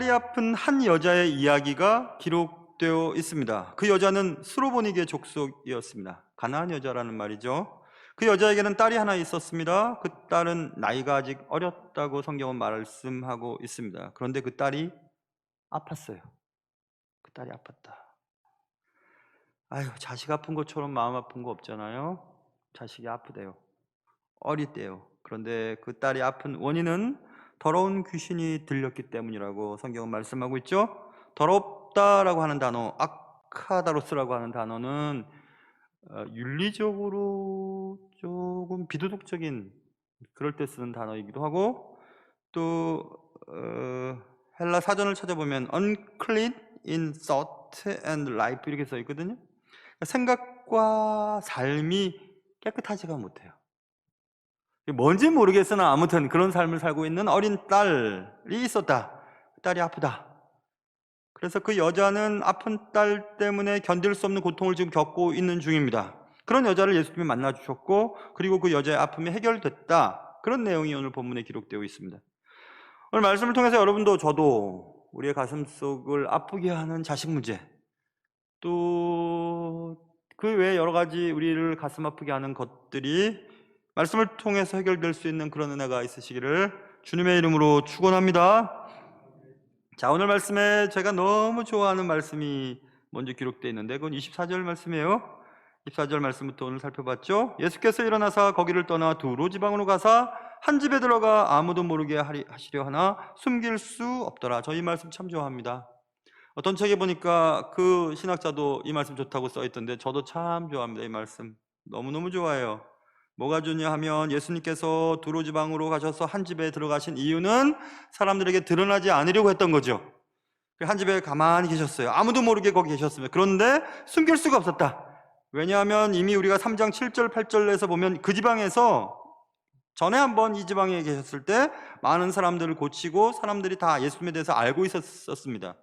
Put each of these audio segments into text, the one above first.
딸이 아픈 한 여자의 이야기가 기록되어 있습니다. 그 여자는 스로보닉의 족속이었습니다. 가나안 여자라는 말이죠. 그 여자에게는 딸이 하나 있었습니다. 그 딸은 나이가 아직 어렸다고 성경은 말씀하고 있습니다. 그런데 그 딸이 아팠어요. 그 딸이 아팠다. 아유, 자식 아픈 것처럼 마음 아픈 거 없잖아요. 자식이 아프대요. 어리대요. 그런데 그 딸이 아픈 원인은 더러운 귀신이 들렸기 때문이라고 성경은 말씀하고 있죠. 더럽다라고 하는 단어, 아카다로스라고 하는 단어는 윤리적으로 조금 비도덕적인, 그럴 때 쓰는 단어이기도 하고, 또 헬라 사전을 찾아보면 unclean in thought and life 이렇게 써 있거든요. 생각과 삶이 깨끗하지가 못해요. 뭔지 모르겠으나 아무튼 그런 삶을 살고 있는 어린 딸이 있었다. 딸이 아프다. 그래서 그 여자는 아픈 딸 때문에 견딜 수 없는 고통을 지금 겪고 있는 중입니다. 그런 여자를 예수님이 만나 주셨고, 그리고 그 여자의 아픔이 해결됐다. 그런 내용이 오늘 본문에 기록되어 있습니다. 오늘 말씀을 통해서 여러분도 저도 우리의 가슴속을 아프게 하는 자식 문제, 또 그 외에 여러 가지 우리를 가슴 아프게 하는 것들이 말씀을 통해서 해결될 수 있는 그런 은혜가 있으시기를 주님의 이름으로 축원합니다. 자, 오늘 말씀에 제가 너무 좋아하는 말씀이 먼저 기록되어 있는데 그건 24절 말씀이에요. 24절 말씀부터 오늘 살펴봤죠. 예수께서 일어나사 거기를 떠나 두로 지방으로 가사 한 집에 들어가 아무도 모르게 하시려 하나 숨길 수 없더라. 저 이 말씀 참 좋아합니다. 어떤 책에 보니까 그 신학자도 이 말씀 좋다고 써있던데 저도 참 좋아합니다. 이 말씀 너무너무 좋아해요. 뭐가 좋냐 하면 예수님께서 두로 지방으로 가셔서 한 집에 들어가신 이유는 사람들에게 드러나지 않으려고 했던 거죠. 한 집에 가만히 계셨어요. 아무도 모르게 거기 계셨습니다. 그런데 숨길 수가 없었다. 왜냐하면 이미 우리가 3장 7절 8절에서 보면 그 지방에서 전에 한번 이 지방에 계셨을 때 많은 사람들을 고치고 사람들이 다 예수님에 대해서 알고 있었습니다.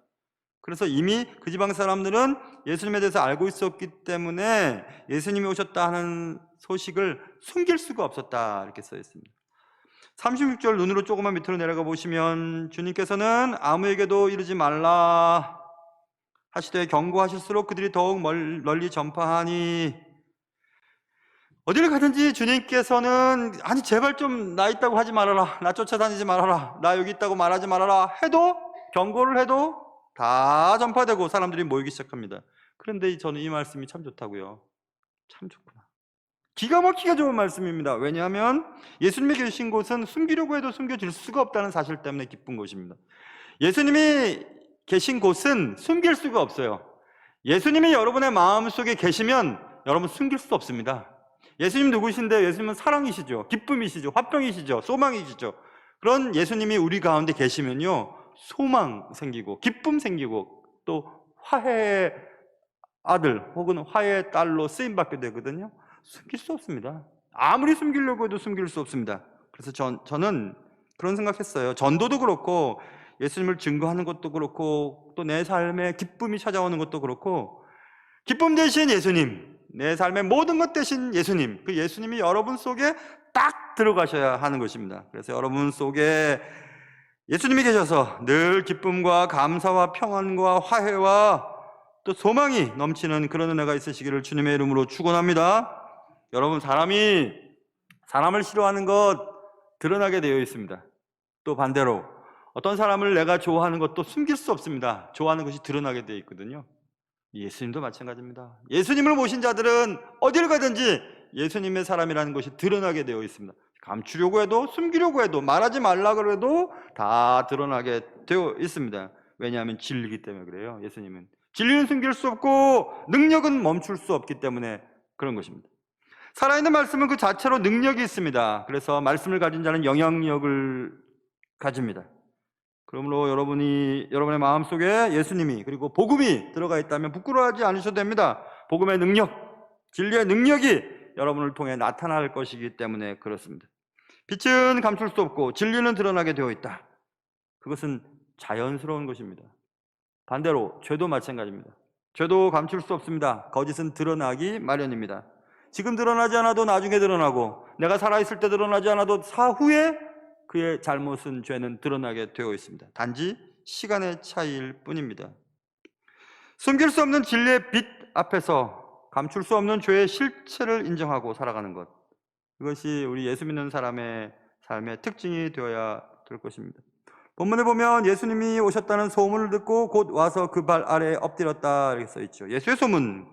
그래서 이미 그 지방 사람들은 예수님에 대해서 알고 있었기 때문에 예수님이 오셨다 하는 소식을 숨길 수가 없었다 이렇게 써 있습니다. 36절 눈으로 조금만 밑으로 내려가 보시면 주님께서는 아무에게도 이르지 말라 하시되 경고하실수록 그들이 더욱 널리 전파하니, 어디를 가든지 주님께서는 아니 제발 좀 나 있다고 하지 말아라, 나 쫓아다니지 말아라, 나 여기 있다고 말하지 말아라 해도, 경고를 해도 다 전파되고 사람들이 모이기 시작합니다. 그런데 저는 이 말씀이 참 좋다고요. 참 좋구나. 기가 막히게 좋은 말씀입니다. 왜냐하면 예수님이 계신 곳은 숨기려고 해도 숨겨질 수가 없다는 사실 때문에 기쁜 곳입니다. 예수님이 계신 곳은 숨길 수가 없어요. 예수님이 여러분의 마음속에 계시면 여러분 숨길 수 없습니다. 예수님 누구신데? 예수님은 사랑이시죠, 기쁨이시죠, 화평이시죠, 소망이시죠. 그런 예수님이 우리 가운데 계시면요 소망 생기고 기쁨 생기고 또 화해의 아들 혹은 화해의 딸로 쓰임받게 되거든요. 숨길 수 없습니다. 아무리 숨기려고 해도 숨길 수 없습니다. 그래서 저는 그런 생각했어요. 전도도 그렇고 예수님을 증거하는 것도 그렇고 또 내 삶에 기쁨이 찾아오는 것도 그렇고, 기쁨 대신 예수님, 내 삶의 모든 것 대신 예수님, 그 예수님이 여러분 속에 딱 들어가셔야 하는 것입니다. 그래서 여러분 속에 예수님이 계셔서 늘 기쁨과 감사와 평안과 화해와 또 소망이 넘치는 그런 은혜가 있으시기를 주님의 이름으로 축원합니다. 여러분, 사람이 사람을 싫어하는 것 드러나게 되어 있습니다. 또 반대로 어떤 사람을 내가 좋아하는 것도 숨길 수 없습니다. 좋아하는 것이 드러나게 되어 있거든요. 예수님도 마찬가지입니다. 예수님을 모신 자들은 어디를 가든지 예수님의 사람이라는 것이 드러나게 되어 있습니다. 감추려고 해도 숨기려고 해도 말하지 말라고 해도 다 드러나게 되어 있습니다. 왜냐하면 진리이기 때문에 그래요. 예수님은 진리는 숨길 수 없고 능력은 멈출 수 없기 때문에 그런 것입니다. 살아있는 말씀은 그 자체로 능력이 있습니다. 그래서 말씀을 가진 자는 영향력을 가집니다. 그러므로 여러분의 마음속에 예수님이 그리고 복음이 들어가 있다면 부끄러워하지 않으셔도 됩니다. 복음의 능력, 진리의 능력이 여러분을 통해 나타날 것이기 때문에 그렇습니다. 빛은 감출 수 없고 진리는 드러나게 되어 있다. 그것은 자연스러운 것입니다. 반대로 죄도 마찬가지입니다. 죄도 감출 수 없습니다. 거짓은 드러나기 마련입니다. 지금 드러나지 않아도 나중에 드러나고, 내가 살아있을 때 드러나지 않아도 사후에 그의 잘못은, 죄는 드러나게 되어 있습니다. 단지 시간의 차이일 뿐입니다. 숨길 수 없는 진리의 빛 앞에서 감출 수 없는 죄의 실체를 인정하고 살아가는 것, 이것이 우리 예수 믿는 사람의 삶의 특징이 되어야 될 것입니다. 본문에 보면 예수님이 오셨다는 소문을 듣고 곧 와서 그 발 아래에 엎드렸다 이렇게 써있죠. 예수의 소문.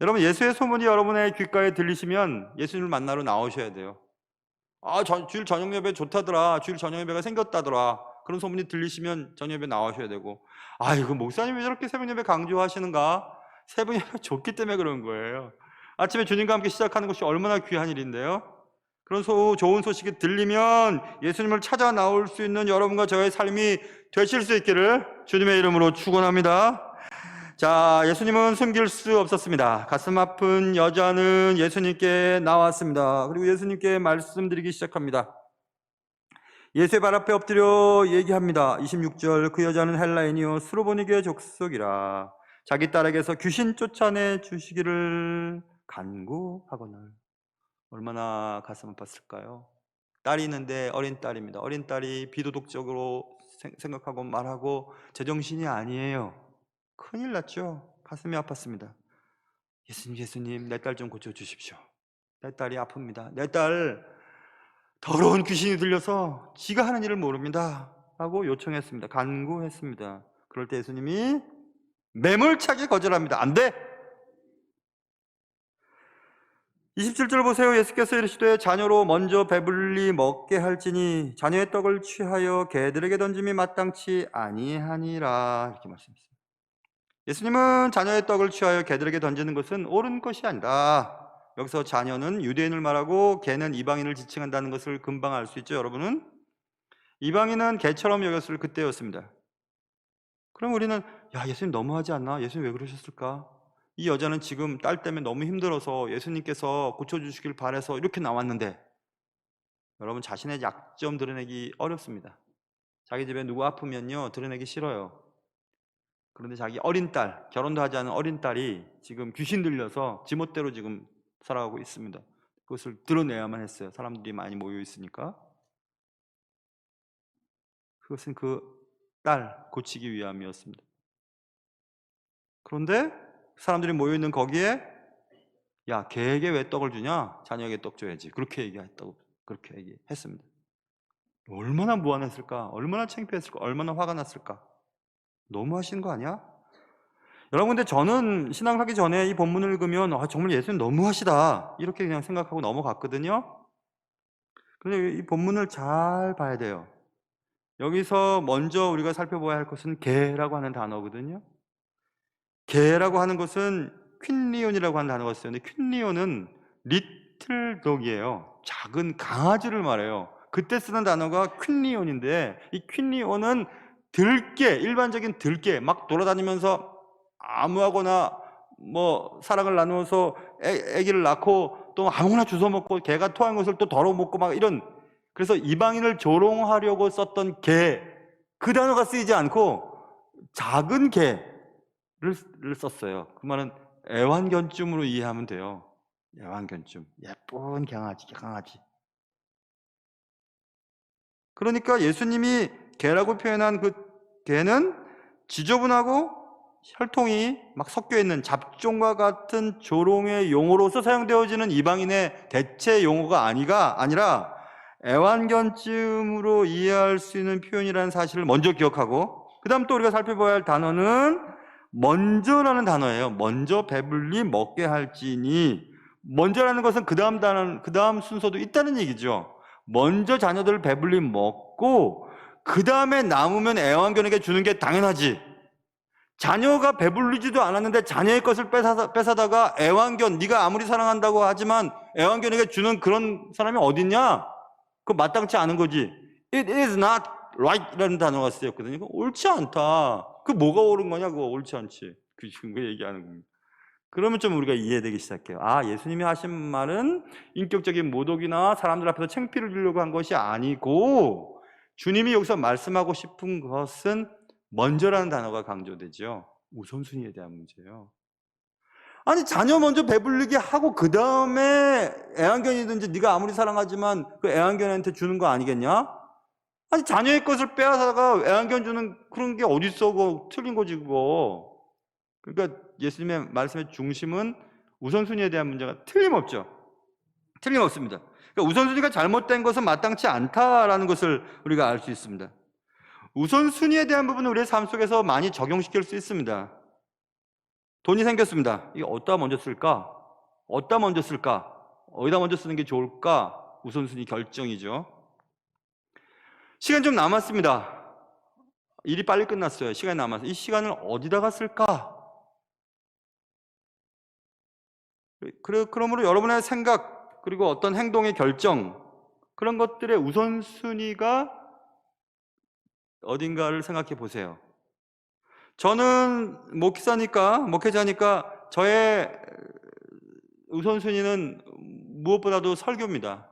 여러분, 예수의 소문이 여러분의 귓가에 들리시면 예수님을 만나러 나오셔야 돼요. 주일 저녁 예배 좋다더라, 주일 저녁 예배가 생겼다더라, 그런 소문이 들리시면 저녁 예배 나오셔야 되고, 이거 목사님이 왜 저렇게 새벽 예배 강조하시는가? 새벽 예배가 좋기 때문에 그런 거예요. 아침에 주님과 함께 시작하는 것이 얼마나 귀한 일인데요. 그런 좋은 소식이 들리면 예수님을 찾아 나올 수 있는 여러분과 저의 삶이 되실 수 있기를 주님의 이름으로 축원합니다. 자, 예수님은 숨길 수 없었습니다. 가슴 아픈 여자는 예수님께 나왔습니다. 그리고 예수님께 말씀드리기 시작합니다. 예수의 발 앞에 엎드려 얘기합니다. 26절, 그 여자는 헬라인이요 스로보니게 족속이라 자기 딸에게서 귀신 쫓아내 주시기를 간구하거늘. 얼마나 가슴 아팠을까요? 딸이 있는데 어린 딸입니다. 어린 딸이 비도덕적으로 생각하고 말하고 제정신이 아니에요. 큰일 났죠. 가슴이 아팠습니다. 예수님, 내 딸 좀 고쳐주십시오. 내 딸이 아픕니다. 내 딸 더러운 귀신이 들려서 지가 하는 일을 모릅니다 라고 요청했습니다. 간구했습니다. 그럴 때 예수님이 매몰차게 거절합니다. 안 돼! 27절 보세요. 예수께서 이르시되 자녀로 먼저 배불리 먹게 할지니 자녀의 떡을 취하여 개들에게 던짐이 마땅치 아니하니라 이렇게 말씀했습니다. 예수님은 자녀의 떡을 취하여 개들에게 던지는 것은 옳은 것이 아니다. 여기서 자녀는 유대인을 말하고 개는 이방인을 지칭한다는 것을 금방 알 수 있죠. 여러분은 이방인은 개처럼 여겼을 그때였습니다. 그럼 우리는 예수님 너무하지 않나? 예수님 왜 그러셨을까? 이 여자는 지금 딸 때문에 너무 힘들어서 예수님께서 고쳐주시길 바라서 이렇게 나왔는데, 여러분, 자신의 약점 드러내기 어렵습니다. 자기 집에 누구 아프면요 드러내기 싫어요. 그런데 자기 어린 딸, 결혼도 하지 않은 어린 딸이 지금 귀신 들려서 지멋대로 지금 살아가고 있습니다. 그것을 드러내야만 했어요. 사람들이 많이 모여 있으니까. 그것은 그 딸 고치기 위함이었습니다. 그런데 사람들이 모여 있는 거기에 개에게 왜 떡을 주냐? 자녀에게 떡 줘야지. 그렇게 얘기했다고, 그렇게 얘기했습니다. 얼마나 무안했을까? 얼마나 창피했을까? 얼마나 화가 났을까? 너무 하시는 거 아니야? 여러분, 근데 저는 신앙하기 전에 이 본문을 읽으면 정말 예수님 너무하시다 이렇게 그냥 생각하고 넘어갔거든요. 그런데 이 본문을 잘 봐야 돼요. 여기서 먼저 우리가 살펴봐야 할 것은 개라고 하는 단어거든요. 개라고 하는 것은 퀸리온이라고 하는 단어가 있어요. 근데 퀸리온은 리틀 독이에요. 작은 강아지를 말해요. 그때 쓰는 단어가 퀸리온인데, 이 퀸리온은 들개, 일반적인 들개, 막 돌아다니면서 아무하거나 사랑을 나누어서 아기를 낳고 또 아무거나 주워 먹고 개가 토한 것을 또 덜어 먹고 막 이런, 그래서 이방인을 조롱하려고 썼던 개, 그 단어가 쓰이지 않고 작은 개를 썼어요. 그 말은 애완견쯤으로 이해하면 돼요. 애완견쯤, 예쁜 강아지. 그러니까 예수님이 개라고 표현한 그 개는 지저분하고 혈통이 막 섞여 있는 잡종과 같은 조롱의 용어로서 사용되어지는 이방인의 대체 용어가 아니라 애완견쯤으로 이해할 수 있는 표현이라는 사실을 먼저 기억하고, 그 다음 또 우리가 살펴봐야 할 단어는 먼저라는 단어예요. 먼저 배불리 먹게 할지니. 먼저라는 것은 그 다음 순서도 있다는 얘기죠. 먼저 자녀들을 배불리 먹고 그 다음에 남으면 애완견에게 주는 게 당연하지. 자녀가 배불리지도 않았는데 자녀의 것을 뺏어다가 애완견, 네가 아무리 사랑한다고 하지만 애완견에게 주는 그런 사람이 어딨냐? 그거 마땅치 않은 거지. It is not right 라는 단어가 쓰였거든요. 그거 옳지 않다. 그 뭐가 옳은 거냐? 그거 옳지 않지. 그 지금 그 얘기하는 겁니다. 그러면 좀 우리가 이해되기 시작해요. 예수님이 하신 말은 인격적인 모독이나 사람들 앞에서 창피를 주려고 한 것이 아니고, 주님이 여기서 말씀하고 싶은 것은 먼저라는 단어가 강조되죠. 우선순위에 대한 문제예요. 자녀 먼저 배불리게 하고 그 다음에 애완견이든지 네가 아무리 사랑하지만 그 애완견한테 주는 거 아니겠냐? 아니 자녀의 것을 빼앗아다가 애완견 주는 그런 게 어딨어? 그거 틀린 거지 그거. 그러니까 예수님의 말씀의 중심은 우선순위에 대한 문제가 틀림없죠. 틀림없습니다. 그러니까 우선순위가 잘못된 것은 마땅치 않다라는 것을 우리가 알 수 있습니다. 우선순위에 대한 부분은 우리의 삶 속에서 많이 적용시킬 수 있습니다. 돈이 생겼습니다. 이거 어디다 먼저 쓸까? 어디다 먼저 쓸까? 어디다 먼저 쓰는 게 좋을까? 우선순위 결정이죠. 시간 좀 남았습니다. 일이 빨리 끝났어요. 시간이 남았어요. 이 시간을 어디다가 쓸까? 그러므로 여러분의 생각 그리고 어떤 행동의 결정 그런 것들의 우선순위가 어딘가를 생각해 보세요. 저는 목회자니까 저의 우선순위는 무엇보다도 설교입니다.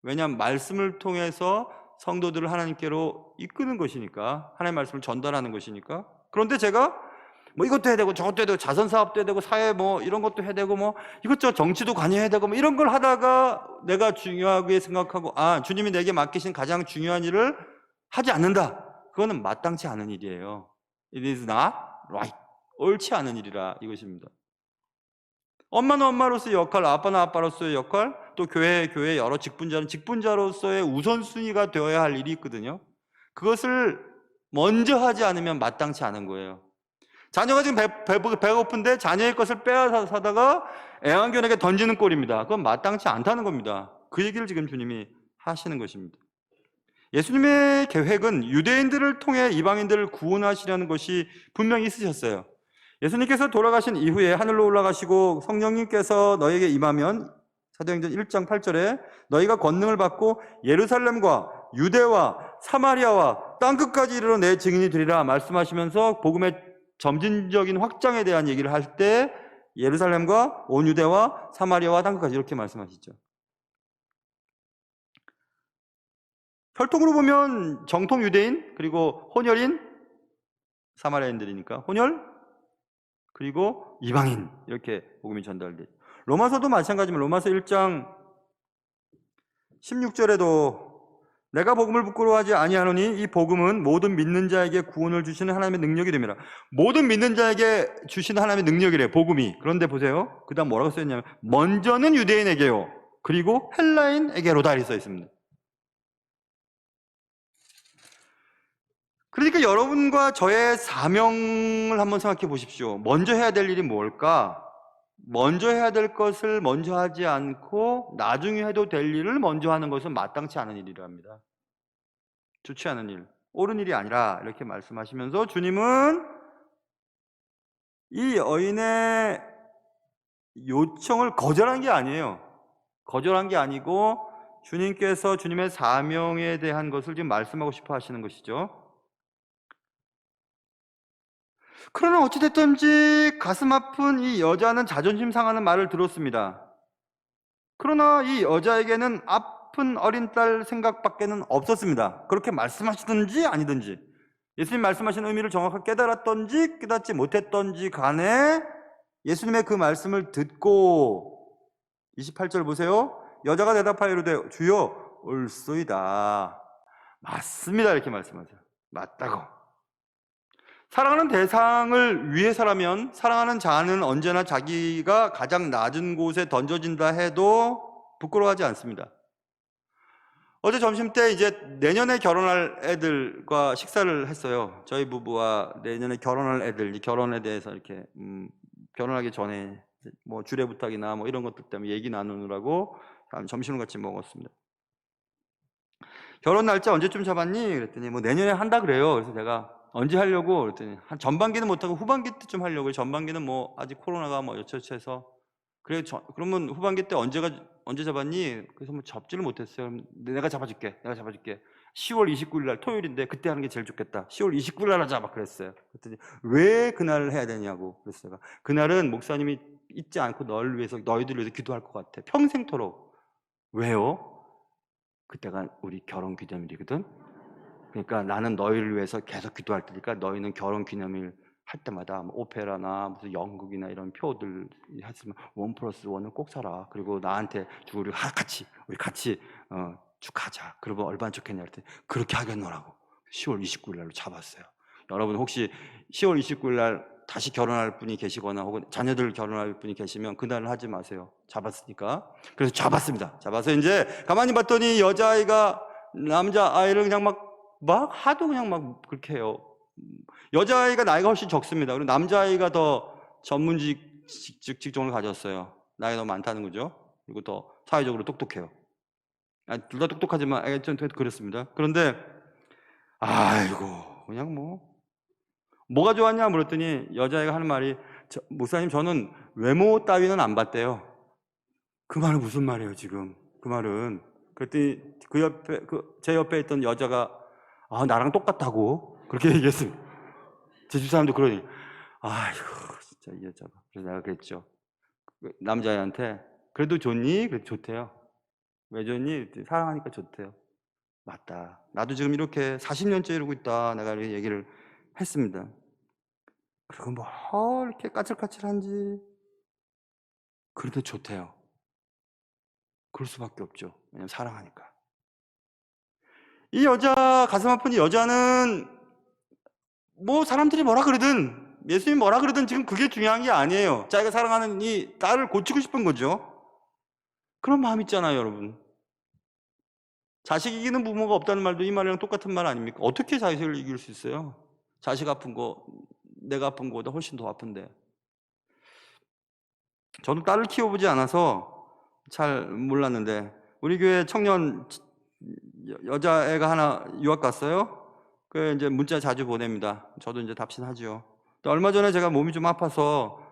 왜냐하면 말씀을 통해서 성도들을 하나님께로 이끄는 것이니까, 하나님의 말씀을 전달하는 것이니까. 그런데 제가 뭐 이것도 해야 되고 저것도 해야 되고 자선 사업도 해야 되고 사회 뭐 이런 것도 해야 되고 뭐 이것저것 정치도 관여해야 되고 뭐 이런 걸 하다가 내가 중요하게 생각하고 주님이 내게 맡기신 가장 중요한 일을 하지 않는다. 그거는 마땅치 않은 일이에요. It is not right. 옳지 않은 일이라 이것입니다. 엄마는 엄마로서의 역할, 아빠는 아빠로서의 역할, 또 교회 여러 직분자는 직분자로서의 우선순위가 되어야 할 일이 있거든요. 그것을 먼저 하지 않으면 마땅치 않은 거예요. 자녀가 지금 배고픈데 자녀의 것을 빼앗아다가 애완견에게 던지는 꼴입니다. 그건 마땅치 않다는 겁니다. 그 얘기를 지금 주님이 하시는 것입니다. 예수님의 계획은 유대인들을 통해 이방인들을 구원하시려는 것이 분명히 있으셨어요. 예수님께서 돌아가신 이후에 하늘로 올라가시고 성령님께서 너에게 임하면 사도행전 1장 8절에 너희가 권능을 받고 예루살렘과 유대와 사마리아와 땅끝까지 이르러 내 증인이 되리라 말씀하시면서 복음의 점진적인 확장에 대한 얘기를 할 때 예루살렘과 온 유대와 사마리아와 땅끝까지 이렇게 말씀하시죠. 혈통으로 보면 정통 유대인 그리고 혼혈인 사마리아인들이니까 혼혈 그리고 이방인 이렇게 복음이 전달돼요. 로마서도 마찬가지입니다. 로마서 1장 16절에도 내가 복음을 부끄러워하지 아니하노니 이 복음은 모든 믿는 자에게 구원을 주시는 하나님의 능력이 됩니다. 모든 믿는 자에게 주시는 하나님의 능력이래요. 복음이. 그런데 보세요. 그 다음 뭐라고 써있냐면 먼저는 유대인에게요. 그리고 헬라인에게로다 이렇게 써있습니다. 그러니까 여러분과 저의 사명을 한번 생각해 보십시오. 먼저 해야 될 일이 뭘까? 먼저 해야 될 것을 먼저 하지 않고 나중에 해도 될 일을 먼저 하는 것은 마땅치 않은 일이랍니다. 좋지 않은 일, 옳은 일이 아니라 이렇게 말씀하시면서 주님은 이 여인의 요청을 거절한 게 아니에요. 거절한 게 아니고 주님께서 주님의 사명에 대한 것을 지금 말씀하고 싶어 하시는 것이죠. 그러나 어찌됐든지 가슴 아픈 이 여자는 자존심 상하는 말을 들었습니다. 그러나 이 여자에게는 아픈 어린 딸 생각밖에는 없었습니다. 그렇게 말씀하시든지 아니든지 예수님 말씀하신 의미를 정확하게 깨달았던지 깨닫지 못했던지 간에 예수님의 그 말씀을 듣고 28절 보세요. 여자가 대답하여 이르되 주여 올소이다. 맞습니다. 이렇게 말씀하세요. 맞다고. 사랑하는 대상을 위해서라면 사랑하는 자는 언제나 자기가 가장 낮은 곳에 던져진다 해도 부끄러워하지 않습니다. 어제 점심 때 이제 내년에 결혼할 애들과 식사를 했어요. 저희 부부와 내년에 결혼할 애들, 결혼에 대해서 이렇게 결혼하기 전에 뭐 주례 부탁이나 뭐 이런 것들 때문에 얘기 나누느라고 점심을 같이 먹었습니다. 결혼 날짜 언제쯤 잡았니? 그랬더니 뭐 내년에 한다 그래요. 그래서 제가 언제 하려고? 그랬더니 한 전반기는 못하고 후반기 때쯤 하려고. 전반기는 뭐 아직 코로나가 뭐 여차여차해서 그래 그러면 후반기 때 언제 잡았니? 그래서 뭐 잡지를 못했어요. 내가 잡아줄게. 10월 29일 날 토요일인데 그때 하는 게 제일 좋겠다. 10월 29일 날 하자 막 그랬어요. 그랬더니 왜 그날을 해야 되냐고 그랬어요. 제가 그날은 목사님이 잊지 않고 너희들을 위해서 기도할 것 같아. 평생토록. 왜요? 그때가 우리 결혼 기념일이거든. 그러니까 나는 너희를 위해서 계속 기도할 테니까 너희는 결혼 기념일 할 때마다 뭐 오페라나 무슨 연극이나 이런 표들 했으면 1+1을 꼭 사라. 그리고 나한테 주고 우리 같이 쭉 가자. 그러면 얼마나 좋겠냐 그랬더니 그렇게 하겠노라고 10월 29일 날로 잡았어요. 여러분 혹시 10월 29일 날 다시 결혼할 분이 계시거나 혹은 자녀들 결혼할 분이 계시면 그날은 하지 마세요. 잡았으니까. 그래서 잡았습니다. 잡아서 이제 가만히 봤더니 여자아이가 남자아이를 그냥 막 하도 그냥 막 그렇게 해요. 여자아이가 나이가 훨씬 적습니다. 그리고 남자아이가 더 전문직 직종을 가졌어요. 나이가 너무 많다는 거죠. 그리고 더 사회적으로 똑똑해요. 둘 다 똑똑하지만 좀 그렇습니다. 그런데 아이고 그냥 뭐가 좋았냐 물었더니 여자애가 하는 말이 목사님 저는 외모 따위는 안 봤대요. 그 말은 무슨 말이에요 지금? 그 말은 그랬더니 제 옆에 있던 여자가 나랑 똑같다고 그렇게 얘기했습니다. 제 집 사람도 그러니 아이고 진짜 이 여자가. 그래서 내가 그랬죠. 남자애한테 그래도 좋니? 그래도 좋대요. 왜 좋니? 사랑하니까 좋대요. 맞다. 나도 지금 이렇게 40년째 이러고 있다. 내가 이렇게 얘기를 했습니다. 그리고 이렇게 까칠까칠한지 그래도 좋대요. 그럴 수밖에 없죠. 왜냐면 사랑하니까. 이 여자 가슴 아픈 이 여자는 사람들이 뭐라 그러든 예수님이 뭐라 그러든 지금 그게 중요한 게 아니에요. 자기가 사랑하는 이 딸을 고치고 싶은 거죠. 그런 마음 있잖아요, 여러분. 자식 이기는 부모가 없다는 말도 이 말이랑 똑같은 말 아닙니까? 어떻게 자식을 이길 수 있어요? 자식 아픈 거, 내가 아픈 거보다 훨씬 더 아픈데. 저도 딸을 키워보지 않아서 잘 몰랐는데 우리 교회 청년 여자애가 하나 유학 갔어요. 그 이제 문자 자주 보냅니다. 저도 이제 답신하죠. 또 얼마 전에 제가 몸이 좀 아파서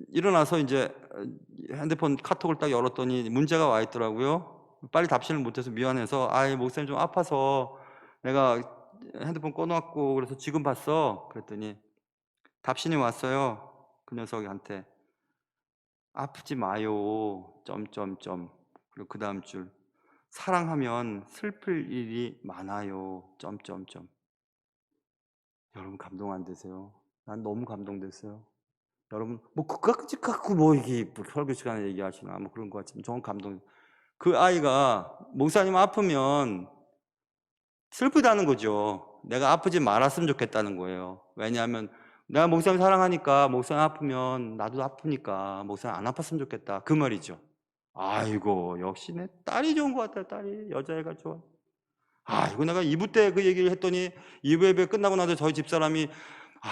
일어나서 이제 핸드폰 카톡을 딱 열었더니 문자가 와 있더라고요. 빨리 답신을 못해서 미안해서 목사님 좀 아파서 내가 핸드폰 꺼놨고 그래서 지금 봤어. 그랬더니 답신이 왔어요. 그 녀석한테 아프지 마요. 점점점. 그리고 그 다음 줄 사랑하면 슬플 일이 많아요. 점점점. 여러분 감동 안 되세요? 난 너무 감동됐어요. 여러분 그까지 갖고 이게 설교 시간에 얘기하시나 그런 것 같지만 저는 감동. 그 아이가 목사님 아프면 슬프다는 거죠. 내가 아프지 말았으면 좋겠다는 거예요. 왜냐하면 내가 목사님 사랑하니까 목사님 아프면 나도 아프니까 목사님 안 아팠으면 좋겠다. 그 말이죠. 아이고 역시 내 딸이 좋은 것 같아. 딸이 여자애가 좋아. 이거 내가 2부 때 그 얘기를 했더니 2부 예배 끝나고 나서 저희 집사람이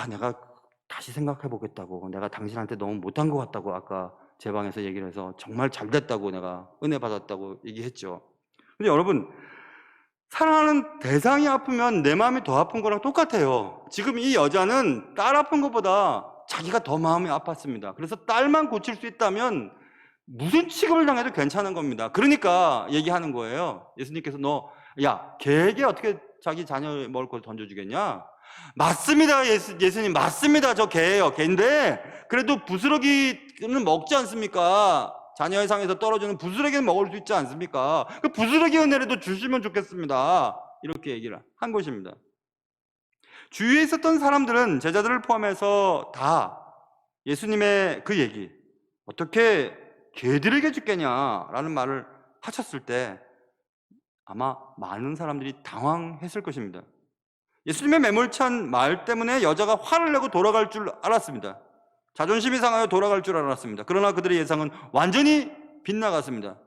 내가 다시 생각해 보겠다고 내가 당신한테 너무 못한 것 같다고 아까 제 방에서 얘기를 해서 정말 잘 됐다고 내가 은혜 받았다고 얘기했죠. 근데 여러분 사랑하는 대상이 아프면 내 마음이 더 아픈 거랑 똑같아요. 지금 이 여자는 딸 아픈 것보다 자기가 더 마음이 아팠습니다. 그래서 딸만 고칠 수 있다면 무슨 취급을 당해도 괜찮은 겁니다. 그러니까 얘기하는 거예요. 예수님께서 개에게 어떻게 자기 자녀 먹을 걸 던져주겠냐? 맞습니다. 예수님 맞습니다. 저 개예요. 개인데 그래도 부스러기는 먹지 않습니까? 자녀의 상에서 떨어지는 부스러기는 먹을 수 있지 않습니까? 그 부스러기 은혜라도 주시면 좋겠습니다. 이렇게 얘기를 한 것입니다. 주위에 있었던 사람들은 제자들을 포함해서 다 예수님의 그 얘기 어떻게 개들에게 죽겠냐라는 말을 하셨을 때 아마 많은 사람들이 당황했을 것입니다. 예수님의 매몰찬 말 때문에 여자가 화를 내고 돌아갈 줄 알았습니다. 자존심이 상하여 돌아갈 줄 알았습니다. 그러나 그들의 예상은 완전히 빗나갔습니다.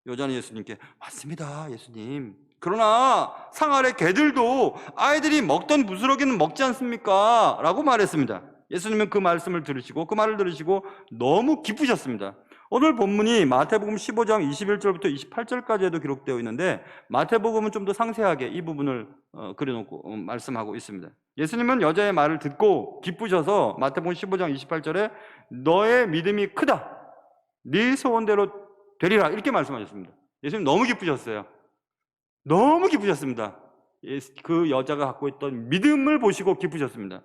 여자는 예수님께 맞습니다 예수님. 그러나 상 아래 개들도 아이들이 먹던 부스러기는 먹지 않습니까? 라고 말했습니다. 예수님은 그 말씀을 들으시고 그 말을 들으시고 너무 기쁘셨습니다. 오늘 본문이 마태복음 15장 21절부터 28절까지에도 기록되어 있는데 마태복음은 좀 더 상세하게 이 부분을 그려놓고 말씀하고 있습니다. 예수님은 여자의 말을 듣고 기쁘셔서 마태복음 15장 28절에 너의 믿음이 크다. 네 소원대로 되리라 이렇게 말씀하셨습니다. 예수님 너무 기쁘셨어요. 너무 기쁘셨습니다. 그 여자가 갖고 있던 믿음을 보시고 기쁘셨습니다.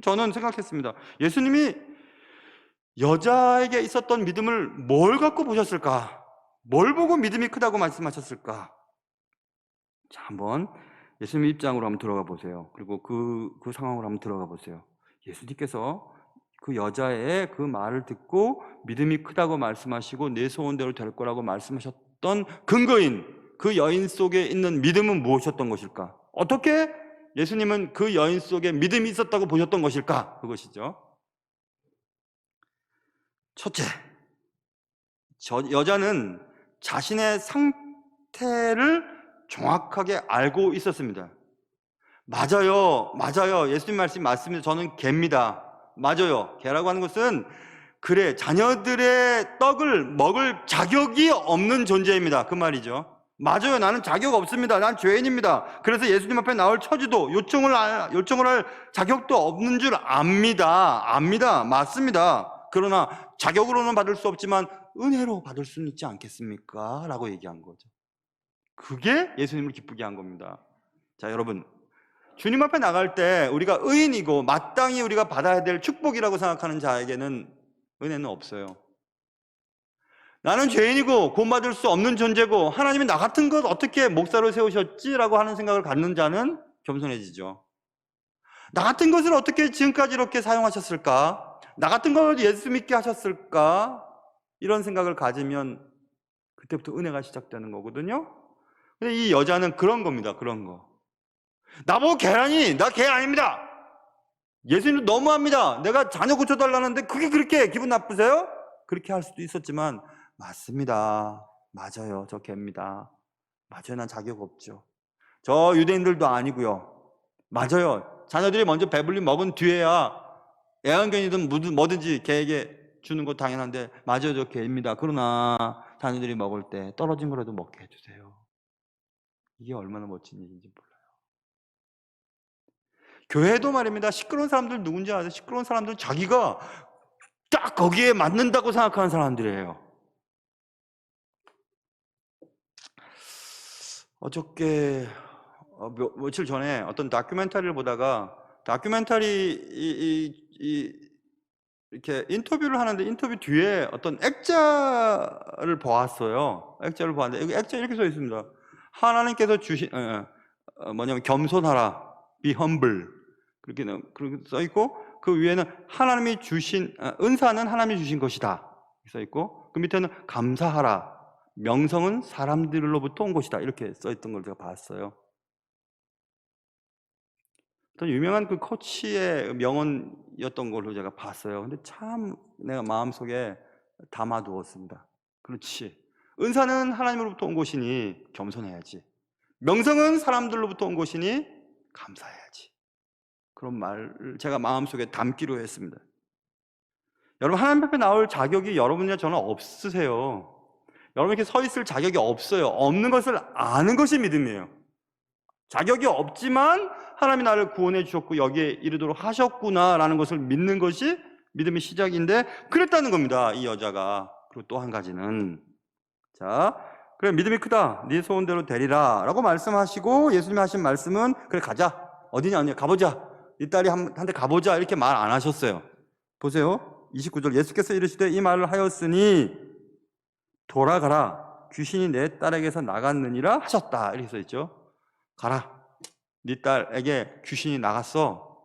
저는 생각했습니다. 예수님이 여자에게 있었던 믿음을 뭘 갖고 보셨을까? 뭘 보고 믿음이 크다고 말씀하셨을까? 자, 한번 예수님 입장으로 한번 들어가 보세요. 그리고 그 상황으로 한번 들어가 보세요. 예수님께서 그 여자의 그 말을 듣고 믿음이 크다고 말씀하시고 내 소원대로 될 거라고 말씀하셨던 보셨던 근거인 그 여인 속에 있는 믿음은 무엇이었던 것일까? 어떻게 예수님은 그 여인 속에 믿음이 있었다고 보셨던 것일까? 그것이죠. 첫째, 여자는 자신의 상태를 정확하게 알고 있었습니다. 맞아요. 예수님 말씀이 맞습니다. 저는 개입니다. 맞아요. 개라고 하는 것은 그래, 자녀들의 떡을 먹을 자격이 없는 존재입니다. 그 말이죠. 맞아요. 나는 자격 없습니다. 난 죄인입니다. 그래서 예수님 앞에 나올 처지도 요청을 할 자격도 없는 줄 압니다. 맞습니다. 그러나 자격으로는 받을 수 없지만 은혜로 받을 수는 있지 않겠습니까? 라고 얘기한 거죠. 그게 예수님을 기쁘게 한 겁니다. 자, 여러분, 주님 앞에 나갈 때 우리가 의인이고 마땅히 우리가 받아야 될 축복이라고 생각하는 자에게는 은혜는 없어요. 나는 죄인이고 구원받을 수 없는 존재고 하나님이 나 같은 것 어떻게 목사로 세우셨지라고 하는 생각을 갖는 자는 겸손해지죠. 나 같은 것을 어떻게 지금까지 이렇게 사용하셨을까? 나 같은 걸 예수 믿게 하셨을까? 이런 생각을 가지면 그때부터 은혜가 시작되는 거거든요. 근데 이 여자는 그런 겁니다. 그런 거. 나보고 개라니? 나 개 아닙니다. 예수님 너무합니다. 내가 자녀 고쳐달라는데 그게 그렇게 기분 나쁘세요? 그렇게 할 수도 있었지만 맞습니다. 맞아요. 저 개입니다. 맞아요. 난 자격 없죠. 저 유대인들도 아니고요. 맞아요. 자녀들이 먼저 배불리 먹은 뒤에야 애완견이든 뭐든지 개에게 주는 거 당연한데 맞아요. 저 개입니다. 그러나 자녀들이 먹을 때 떨어진 거라도 먹게 해주세요. 이게 얼마나 멋진 일인지 몰라요. 교회도 말입니다. 시끄러운 사람들 누군지 아세요? 시끄러운 사람들은 자기가 딱 거기에 맞는다고 생각하는 사람들이에요. 어저께 며칠 전에 어떤 다큐멘터리를 보다가 이렇게 인터뷰를 하는데 인터뷰 뒤에 어떤 액자를 보았어요. 액자를 보았는데 여기 액자 이렇게 써 있습니다. 하나님께서 주신 뭐냐면 겸손하라, be humble 그렇게 써 있고 그 위에는 하나님이 주신 은사는 하나님이 주신 것이다 써 있고 그 밑에는 감사하라, 명성은 사람들로부터 온 것이다 이렇게 써 있던 걸 제가 봤어요. 어떤 유명한 그 코치의 명언이었던 걸로 제가 봤어요. 근데 참 내가 마음속에 담아두었습니다. 그렇지. 은사는 하나님으로부터 온 것이니 겸손해야지. 명성은 사람들로부터 온 것이니 감사해야지. 그런 말을 제가 마음속에 담기로 했습니다. 여러분, 하나님 앞에 나올 자격이 여러분이나 저는 없으세요. 여러분 이렇게 서 있을 자격이 없어요. 없는 것을 아는 것이 믿음이에요. 자격이 없지만 하나님이 나를 구원해 주셨고 여기에 이르도록 하셨구나라는 것을 믿는 것이 믿음의 시작인데 그랬다는 겁니다. 이 여자가. 그리고 또 한 가지는 자, 그래 믿음이 크다. 네 소원대로 되리라 라고 말씀하시고 예수님이 하신 말씀은 그래 가자. 어디냐 아니야 가보자. 네 딸이 한테 가보자 이렇게 말 안 하셨어요. 보세요. 29절 예수께서 이르시되 이 말을 하였으니 돌아가라. 귀신이 내 딸에게서 나갔느니라 하셨다. 이렇게 써 있죠. 가라. 네 딸에게 귀신이 나갔어.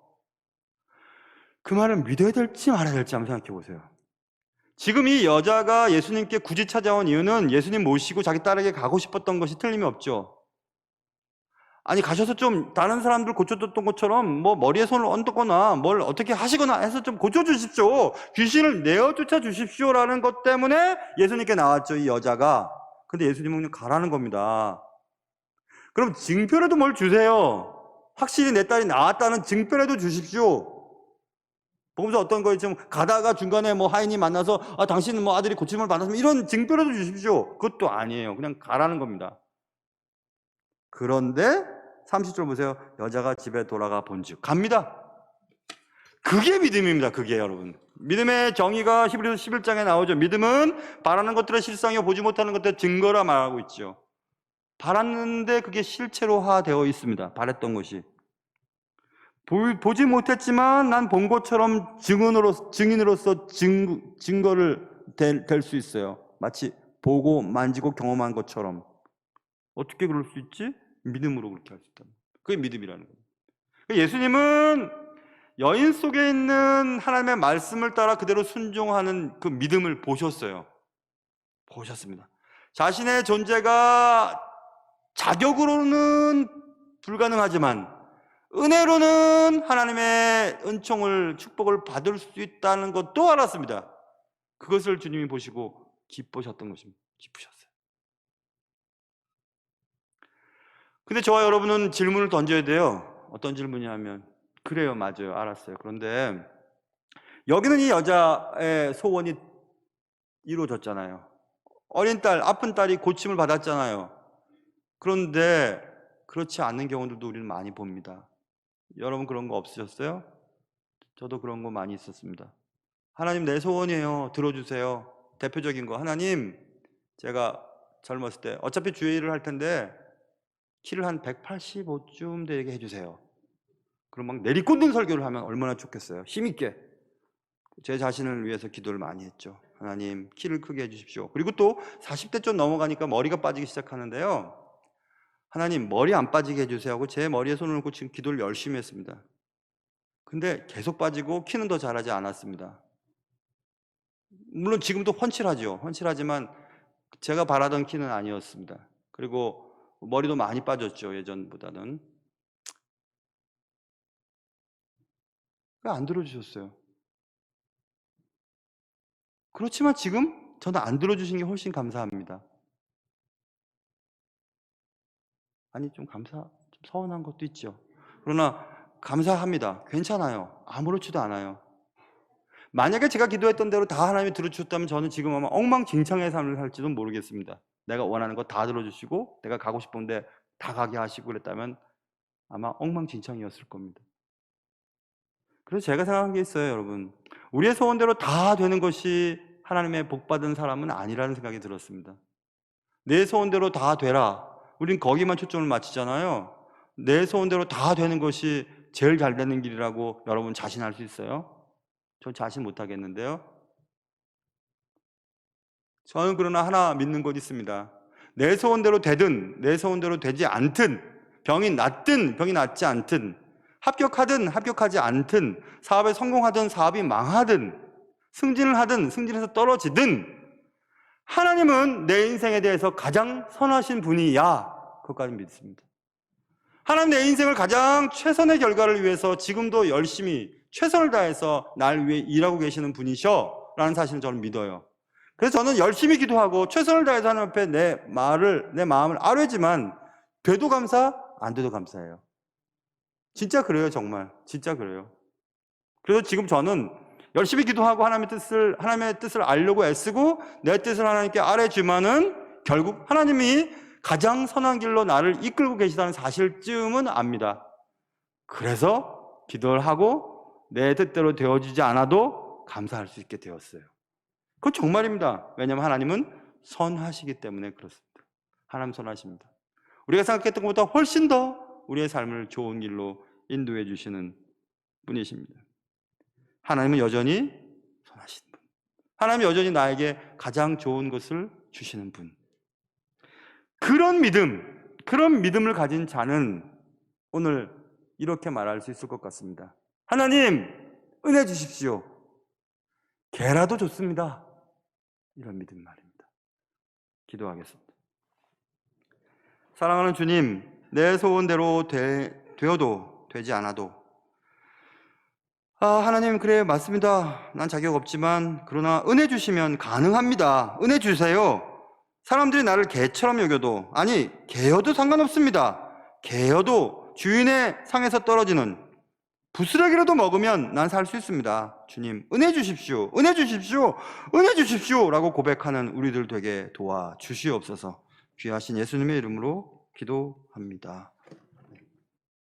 그 말을 믿어야 될지 말아야 될지 한번 생각해 보세요. 지금 이 여자가 예수님께 굳이 찾아온 이유는 예수님 모시고 자기 딸에게 가고 싶었던 것이 틀림이 없죠. 아니 가셔서 좀 다른 사람들 고쳐줬던 것처럼 뭐 머리에 손을 얹거나 뭘 어떻게 하시거나 해서 좀 고쳐주십시오. 귀신을 내어쫓아 주십시오라는 것 때문에 예수님께 나왔죠. 이 여자가. 근데 예수님은 가라는 겁니다. 그럼 증표라도 뭘 주세요. 확실히 내 딸이 나왔다는 증표라도 주십시오. 보면서 어떤 거에 좀 가다가 중간에 뭐 하인이 만나서 당신은 뭐 아들이 고침을 받았으면 이런 증표라도 주십시오. 그것도 아니에요. 그냥 가라는 겁니다. 그런데 30절 보세요. 여자가 집에 돌아가 본즉 갑니다. 그게 믿음입니다. 그게 여러분. 믿음의 정의가 히브리서 11장에 나오죠. 믿음은 바라는 것들의 실상이요 보지 못하는 것들의 증거라 말하고 있죠. 바랐는데 그게 실체로화되어 있습니다. 바랬던 것이. 보지 못했지만 난 본 것처럼 증인으로서 증거를 될 수 있어요. 마치 보고 만지고 경험한 것처럼. 어떻게 그럴 수 있지? 믿음으로 그렇게 할 수 있다. 그게 믿음이라는 거예요. 예수님은 여인 속에 있는 하나님의 말씀을 따라 그대로 순종하는 그 믿음을 보셨어요. 보셨습니다. 자신의 존재가 자격으로는 불가능하지만 은혜로는 하나님의 은총을, 축복을 받을 수 있다는 것도 알았습니다. 그것을 주님이 보시고 기쁘셨던 것입니다. 기쁘셨어요. 근데 저와 여러분은 질문을 던져야 돼요. 어떤 질문이냐면, 그래요, 맞아요, 알았어요. 그런데 여기는 이 여자의 소원이 이루어졌잖아요. 어린 딸, 아픈 딸이 고침을 받았잖아요. 그런데 그렇지 않는 경우들도 우리는 많이 봅니다. 여러분 그런 거 없으셨어요? 저도 그런 거 많이 있었습니다. 하나님, 내 소원이에요, 들어주세요. 대표적인 거, 하나님, 제가 젊었을 때 어차피 주일을 할 텐데 키를 한 185쯤 되게 해주세요. 그럼 막 내리꽂는 설교를 하면 얼마나 좋겠어요. 힘있게 제 자신을 위해서 기도를 많이 했죠. 하나님, 키를 크게 해주십시오. 그리고 또 40대 좀 넘어가니까 머리가 빠지기 시작하는데요, 하나님, 머리 안 빠지게 해주세요 하고 제 머리에 손을 놓고 지금 기도를 열심히 했습니다. 근데 계속 빠지고 키는 더 자라지 않았습니다. 물론 지금도 헌칠하지만 제가 바라던 키는 아니었습니다. 그리고 머리도 많이 빠졌죠, 예전보다는. 왜 안 들어주셨어요? 그렇지만 지금 저는 안 들어주신 게 훨씬 감사합니다. 아니, 좀 서운한 것도 있죠. 그러나 감사합니다. 괜찮아요. 아무렇지도 않아요. 만약에 제가 기도했던 대로 다 하나님이 들어주셨다면 저는 지금 아마 엉망진창의 삶을 살지도 모르겠습니다. 내가 원하는 거 다 들어주시고 내가 가고 싶은데 다 가게 하시고 그랬다면 아마 엉망진창이었을 겁니다. 그래서 제가 생각한 게 있어요, 여러분. 우리의 소원대로 다 되는 것이 하나님의 복받은 사람은 아니라는 생각이 들었습니다. 내 소원대로 다 되라, 우린 거기만 초점을 맞추잖아요. 내 소원대로 다 되는 것이 제일 잘 되는 길이라고 여러분 자신할 수 있어요? 전 자신 못하겠는데요. 저는 그러나 하나 믿는 것 있습니다. 내 소원대로 되든 내 소원대로 되지 않든, 병이 낫든 병이 낫지 않든, 합격하든 합격하지 않든, 사업에 성공하든 사업이 망하든, 승진을 하든 승진해서 떨어지든, 하나님은 내 인생에 대해서 가장 선하신 분이야, 그것까지 믿습니다. 하나님, 내 인생을 가장 최선의 결과를 위해서 지금도 열심히 최선을 다해서 날 위해 일하고 계시는 분이셔 라는 사실을 저는 믿어요. 그래서 저는 열심히 기도하고 최선을 다해서 하나님 앞에 내 마음을 아뢰지만 돼도 감사, 안 돼도 감사해요. 진짜 그래요. 정말 진짜 그래요. 그래서 지금 저는 열심히 기도하고 하나님의 뜻을 알려고 애쓰고 내 뜻을 하나님께 아뢰지만은 결국 하나님이 가장 선한 길로 나를 이끌고 계시다는 사실쯤은 압니다. 그래서 기도를 하고 내 뜻대로 되어지지 않아도 감사할 수 있게 되었어요. 그건 정말입니다. 왜냐하면 하나님은 선하시기 때문에 그렇습니다. 하나님 선하십니다. 우리가 생각했던 것보다 훨씬 더 우리의 삶을 좋은 길로 인도해 주시는 분이십니다. 하나님은 여전히 선하신 분. 하나님은 여전히 나에게 가장 좋은 것을 주시는 분. 그런 믿음을 가진 자는 오늘 이렇게 말할 수 있을 것 같습니다. 하나님, 은혜 주십시오. 개라도 좋습니다. 이런 믿음 말입니다. 기도하겠습니다. 사랑하는 주님, 내 소원대로 되어도 되지 않아도, 하나님, 그래, 맞습니다. 난 자격 없지만 그러나 은혜 주시면 가능합니다. 은혜 주세요. 사람들이 나를 개처럼 여겨도, 아니 개여도 상관없습니다. 개여도 주인의 상에서 떨어지는 부스러기라도 먹으면 난 살 수 있습니다. 주님, 은혜 주십시오. 은혜 주십시오. 은혜 주십시오 라고 고백하는 우리들 되게 도와주시옵소서. 귀하신 예수님의 이름으로 기도합니다.